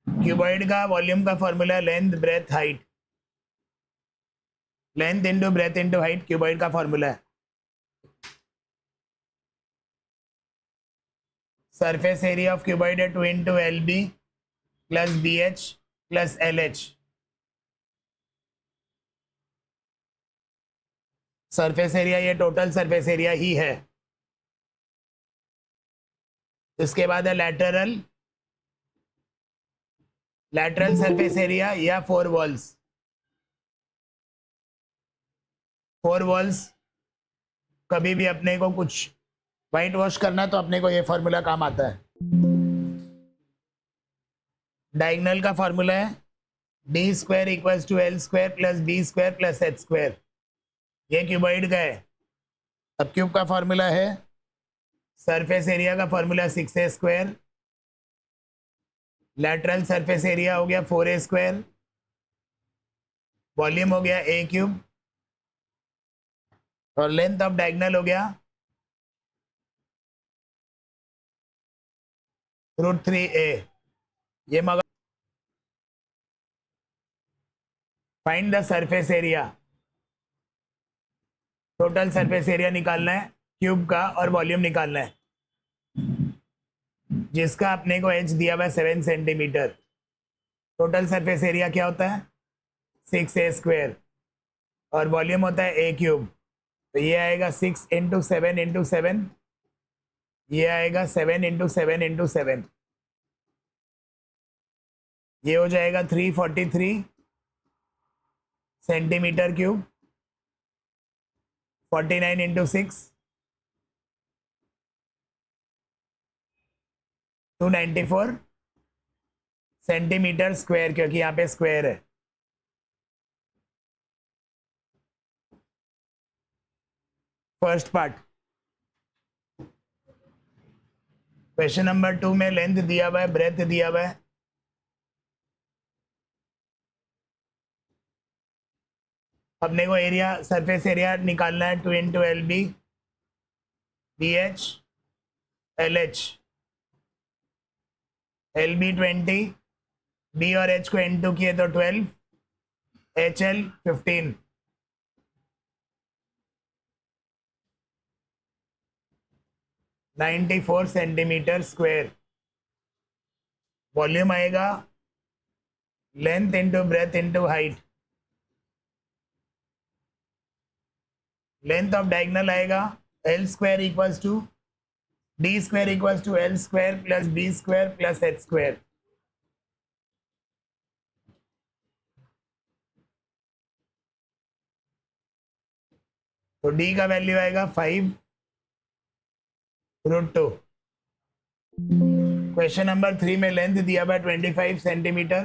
Cuboid का volume का formula length breadth height, length into breadth into height cuboid का formula है। Surface area of cuboid है 2 into L B plus B H plus L H. Surface area ये total surface area ही है। इसके बाद है लैटरल, लैटरल सरफेस एरिया या फोर वॉल्स। फोर वॉल्स कभी भी अपने को कुछ वाइट वॉश करना तो अपने को ये फॉर्मूला काम आता है। डायगोनल का फॉर्मूला है D square equals to L square plus B square plus H square. ये क्यूबॉइड का है। अब क्यूब का फॉर्मूला है सरफेस एरिया का formula 6a square, lateral surface area हो गया 4a स्क्वायर, वॉल्यूम हो गया a क्यूब और लेंथ ऑफ डायगोनल हो गया √3a। ये मगर find the surface area, total surface area निकालना है क्यूब का और वॉल्यूम निकालना है, जिसका अपने को एच दिया हुआ है 7 सेंटीमीटर। टोटल सरफेस एरिया क्या होता है 6a स्क्वायर और वॉल्यूम होता है a क्यूब। तो ये आएगा 6 इंटू 7 इंटू 7, ये आएगा 7 इंटू 7 इंटू 7, ये हो जाएगा 343 centimetre cube. 49 into 6 294 centimetre square, क्योंकि यहाँ पे स्क्वायर है। First part. क्वेश्चन नंबर 2 में लेंथ दिया हुआ है, ब्रेथ दिया हुआ है। अपने को एरिया सरफेस एरिया निकालना है 2 into L B B H L H. L B 20, B और एच को इंटू किए तो 12, H L 15। 94 centimetre square. Volume आएगा length into breadth into height. Length of diagonal आएगा L square equals to D square equals to L square plus B square plus H square. तो D का value आएगा 5√2। Question number 3 में length दिया हुआ 25 centimetre,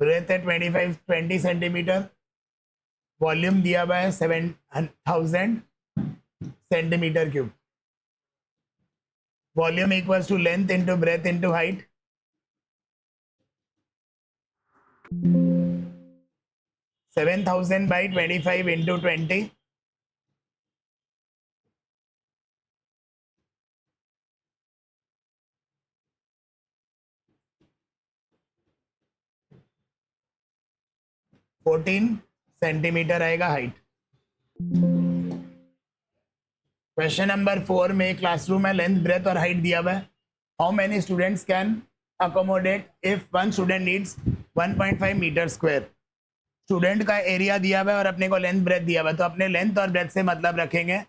breath है 20 centimetre, volume दिया हुआ है 7000 centimetre cube. Volume equals to length into breadth into height. 7000 by 25 into 20, fourteen centimetre आएगा हाइट। क्वेश्चन नंबर 4 में क्लासरूम है, लेंथ ब्रेथ और हाइट दिया हुआ है। How many students can accommodate if one student needs 1.5 metre square. Student का area दिया हुआ है और अपने को लेंथ ब्रेथ दिया हुआ है, तो अपने लेंथ और ब्रेथ से मतलब रखेंगे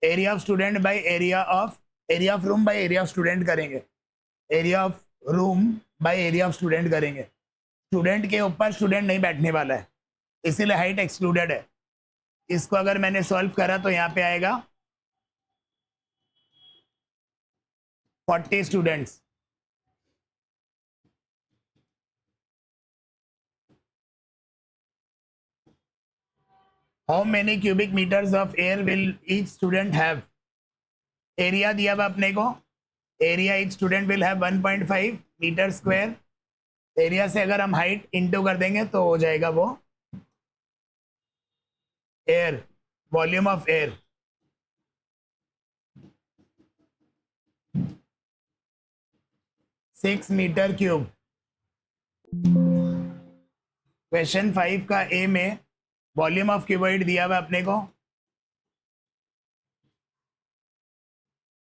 area of student by area of room by area of student करेंगे। Area of room by area of student करेंगे। स्टूडेंट के ऊपर स्टूडेंट नहीं बैठने वाला है, इसीलिए हाइट एक्सक्लूडेड है। इसको अगर मैंने सॉल्व करा तो यहाँ पे आएगा 40 students. How many cubic metres of air will each student have. Area दिया हुआ अपने को, area each student will have 1.5 metre square. Area से अगर हम हाइट इंटू कर देंगे तो हो जाएगा वो air, volume of air. 6 metre cube. Question 5 का ए में वॉल्यूम ऑफ क्यूबॉइड दिया हुआ अपने को,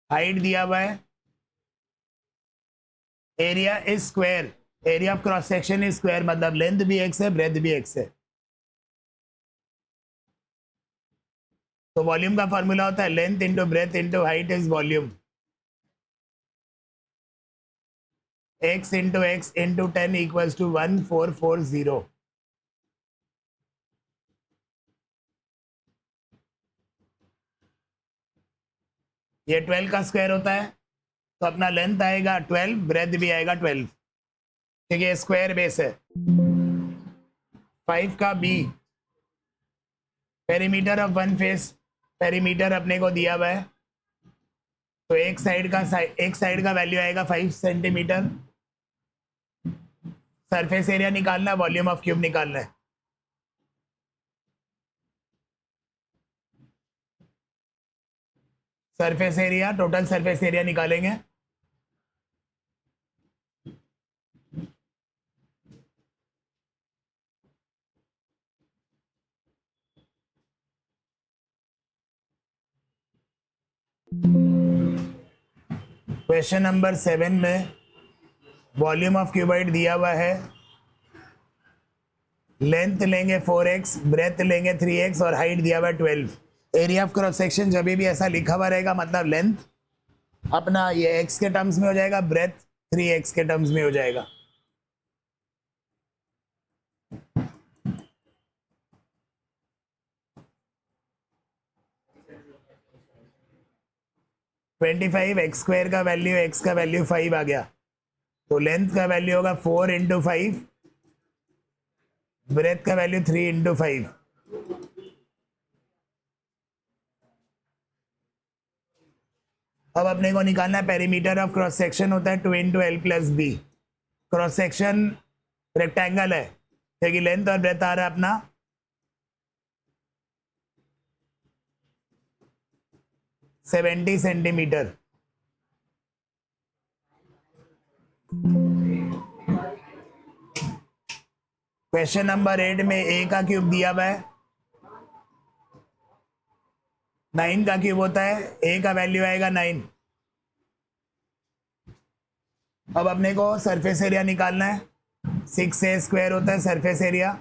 हाइट दिया हुआ है, area is square, area of cross section is square, मतलब लेंथ भी एक्स है, ब्रेथ भी एक्स है। तो वॉल्यूम का फॉर्मूला होता है length into breadth into height is volume. x into X into 10 equals to 1440। ये 12 का स्क्वायर होता है, तो अपना लेंथ आएगा 12, ब्रेथ भी आएगा 12, ठीक है, स्क्वायर बेस है। 5 का B, perimeter of one face, perimeter अपने को दिया हुआ है, तो एक साइड का वैल्यू आएगा 5 सेंटीमीटर। सरफेस एरिया निकालना, वॉल्यूम ऑफ क्यूब निकालना है। Surface area, total surface area निकालेंगे। क्वेश्चन नंबर 7 में वॉल्यूम ऑफ क्यूबॉइड दिया हुआ है, लेंथ लेंगे 4x, ब्रेथ लेंगे 3x और हाइट दिया हुआ है 12। एरिया ऑफ क्रॉस सेक्शन जब भी ऐसा लिखा हुआ रहेगा मतलब लेंथ अपना ये x के टर्म्स में हो जाएगा, ब्रेथ 3x के टर्म्स में हो जाएगा। ट्वेंटी फाइव एक्स स्क्वायर का वैल्यू, x का वैल्यू 5 आ गया, तो लेंथ का वैल्यू होगा 4 इंटू 5, ब्रेथ का वैल्यू 3 इंटू 5। अब अपने को निकालना है पेरीमीटर ऑफ क्रॉस सेक्शन होता है 2 into L plus B. Cross section rectangle है, क्योंकि लेंथ और ब्रेथ आ रहा है अपना 70 सेंटीमीटर। क्वेश्चन नंबर 8 में ए का क्यूब दिया हुआ है, 9 का क्यूब होता है, ए का वैल्यू आएगा 9। अब अपने को सरफेस एरिया निकालना है, 6a स्क्वायर होता है सरफेस एरिया,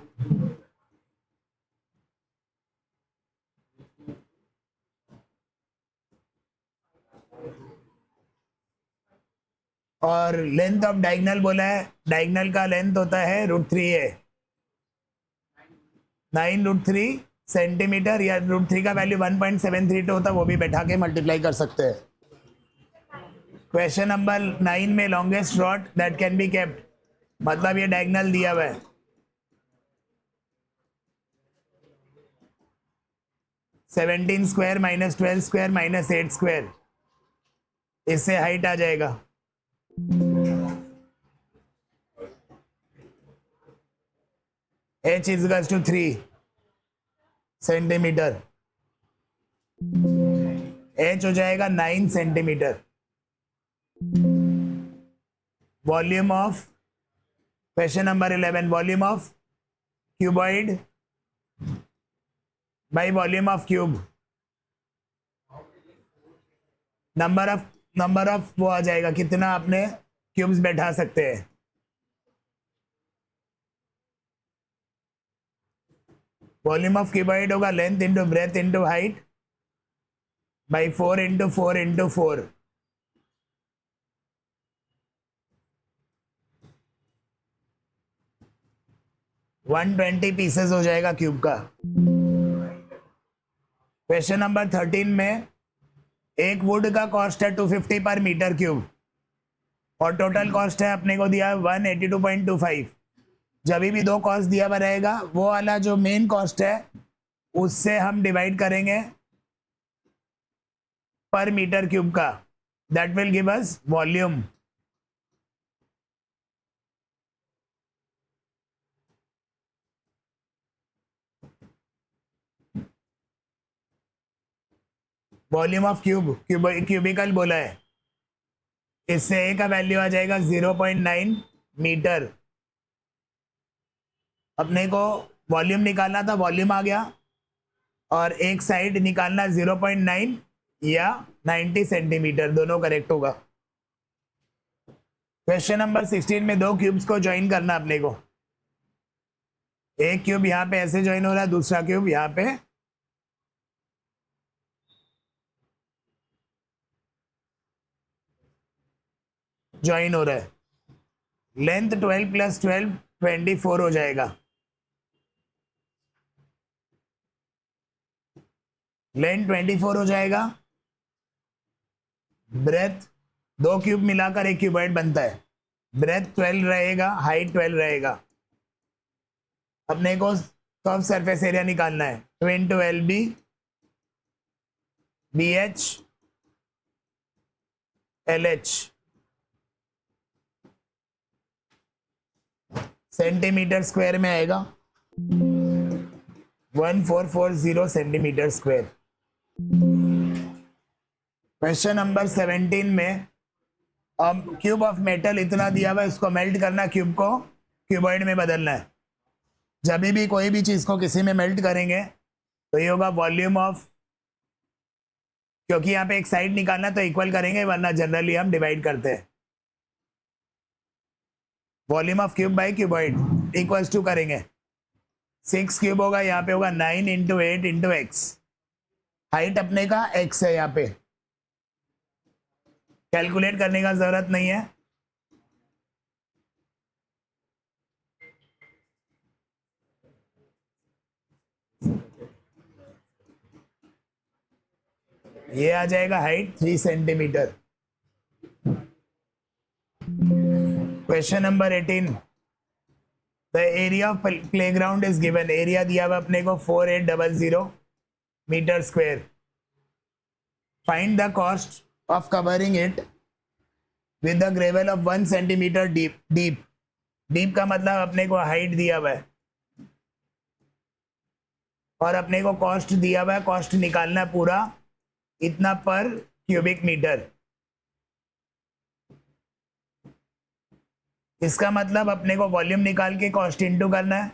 और लेंथ ऑफ डायगोनल बोला है, डायगोनल का लेंथ होता है √3a, 9√3 सेंटीमीटर, या √3 का वैल्यू 1.732 होता है, वो भी बैठा के मल्टीप्लाई कर सकते हैं। क्वेश्चन नंबर 9 में longest rod that can be kept, मतलब ये डायगोनल दिया हुआ है, 17 square minus 12 square minus 8 square, इससे हाइट आ जाएगा। h is to 3 centimetre, h हो जाएगा 9 centimetre. Volume of, question number 11, volume of cuboid by volume of cube, number of वो आ जाएगा कितना आपने क्यूब्स बैठा सकते हैं। वॉल्यूम ऑफ क्यूबॉइड होगा length into breadth into height by 4 into 4 into 4। One 20 pieces हो जाएगा क्यूब का। क्वेश्चन नंबर 13 में एक वुड का कॉस्ट है 250 पर मीटर क्यूब और टोटल कॉस्ट है अपने को दिया है 182.25। जब भी दो कॉस्ट दिया हुआ रहेगा, वो वाला जो मेन कॉस्ट है उससे हम डिवाइड करेंगे पर मीटर क्यूब का, that will give us volume. Volume of cubicle बोला है, इससे ए का वैल्यू आ जाएगा 0.9 मीटर। अपने को वॉल्यूम निकालना था, वॉल्यूम आ गया, और एक साइड निकालना 0.9 या 90 सेंटीमीटर, दोनों करेक्ट होगा। क्वेश्चन नंबर 16 में दो क्यूब्स को ज्वाइन करना अपने को। एक क्यूब यहाँ पे ऐसे ज्वाइन हो रहा है, दूसरा क्यूब यहाँ पे ज्वाइन हो रहा है। लेंथ 12 + 12 24 हो जाएगा। लेंथ 24 हो जाएगा। ब्रेथ, दो क्यूब मिलाकर एक क्यूबॉइड बनता है। ब्रेथ 12 रहेगा, हाइट 12 रहेगा। अपने को कर्व सरफेस एरिया निकालना है। 2 × LB BH LH centimetre square में आएगा। 1440 सेंटीमीटर स्क्वायर। क्वेश्चन नंबर 17 में अब क्यूब ऑफ मेटल इतना दिया हुआ है, उसको मेल्ट करना, क्यूब को क्यूबॉइड में बदलना है। जब भी कोई भी चीज को किसी में मेल्ट करेंगे तो ये होगा वॉल्यूम ऑफ, क्योंकि यहाँ पे एक साइड निकालना तो इक्वल करेंगे, वरना जनरली हम डिवाइड करते हैं। Volume of cube by cuboid equals to करेंगे। 6 क्यूब होगा, यहाँ पे होगा 9 × 8 × x। हाइट अपने का x है, यहाँ पे कैलकुलेट करने का जरूरत नहीं है। ये आ जाएगा height 3 centimetre. Question number 18, the area of playground is given. Area दिया हुआ अपने को 4800 metre square. Find the cost of covering it with the gravel of 1 centimetre deep. Deep का मतलब अपने को हाइट दिया हुआ है और अपने को कॉस्ट दिया हुआ है। कॉस्ट निकालना है पूरा इतना पर क्यूबिक मीटर। इसका मतलब अपने को वॉल्यूम निकाल के कॉस्ट इनटू करना है,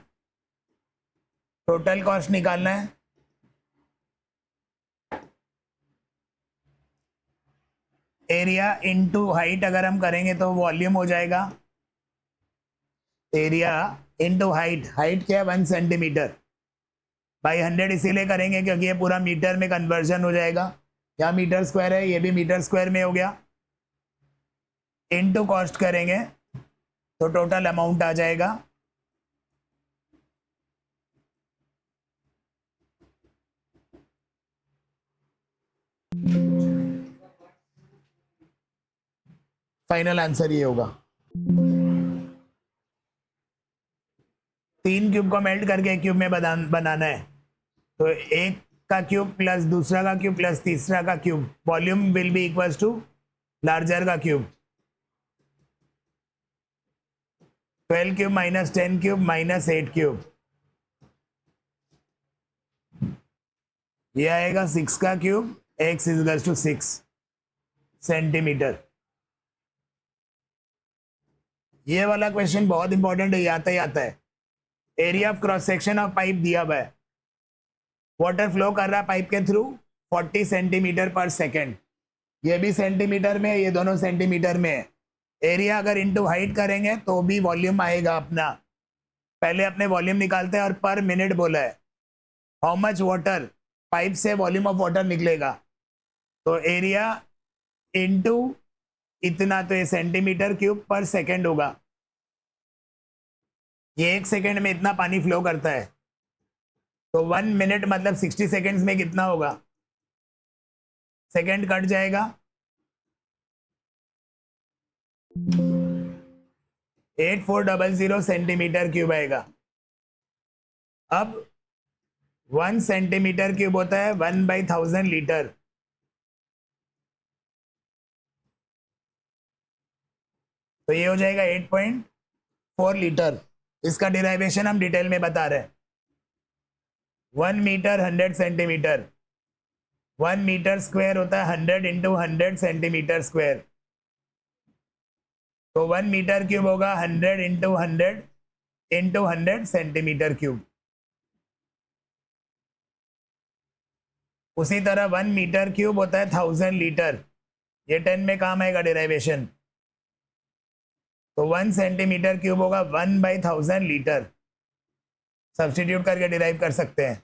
टोटल कॉस्ट निकालना है। एरिया इनटू हाइट अगर हम करेंगे तो वॉल्यूम हो जाएगा। एरिया इनटू हाइट, हाइट क्या है 1 सेंटीमीटर बाई 100 इसीलिए करेंगे क्योंकि ये पूरा मीटर में कन्वर्जन हो जाएगा। यहाँ मीटर स्क्वायर है, ये भी मीटर स्क्वायर में हो गया। इनटू कॉस्ट करेंगे तो टोटल अमाउंट आ जाएगा। फाइनल आंसर ये होगा। 3 क्यूब को मेल्ट करके एक क्यूब में बनाना है, तो एक का क्यूब प्लस दूसरा का क्यूब प्लस तीसरा का cube, volume will be equals to larger का cube. 12 cube minus 10 cube minus 8 cube, ये आएगा 6 का cube. x is to 6 centimetre. ये वाला क्वेश्चन बहुत इंपॉर्टेंट है, आता ही आता है। Area of cross section of pipe दिया हुआ है। वाटर फ्लो कर रहा है पाइप के थ्रू 40 सेंटीमीटर पर सेकेंड। ये भी सेंटीमीटर में, ये दोनों सेंटीमीटर में है। एरिया अगर इनटू हाइट करेंगे तो भी वॉल्यूम आएगा अपना। पहले अपने वॉल्यूम निकालते हैं और पर मिनट बोला है। हाउ मच वाटर, पाइप से वॉल्यूम ऑफ वाटर निकलेगा, तो एरिया इनटू इतना, तो ये सेंटीमीटर क्यूब पर सेकेंड होगा। ये 1 सेकेंड में इतना पानी फ्लो करता है, तो 1 मिनट मतलब 60 सेकेंड्स में कितना होगा। सेकेंड कट जाएगा, 8400 सेंटीमीटर क्यूब आएगा। अब 1 सेंटीमीटर क्यूब होता है 1/1000 लीटर। तो ये हो जाएगा 8.4 लीटर। इसका डिराइवेशन हम डिटेल में बता रहे हैं। 1 मीटर 100 सेंटीमीटर, 1 मीटर स्क्वायर होता है 100 × 100 सेंटीमीटर स्क्वायर। तो 1 मीटर क्यूब होगा 100 इंटू 100 सेंटीमीटर क्यूब। उसी तरह 1 मीटर क्यूब होता है 1000 लीटर। ये 10 में काम आएगा डेरिवेशन। तो 1 सेंटीमीटर क्यूब होगा 1/1000 लीटर। सब्स्टिट्यूट करके डिराइव कर सकते हैं।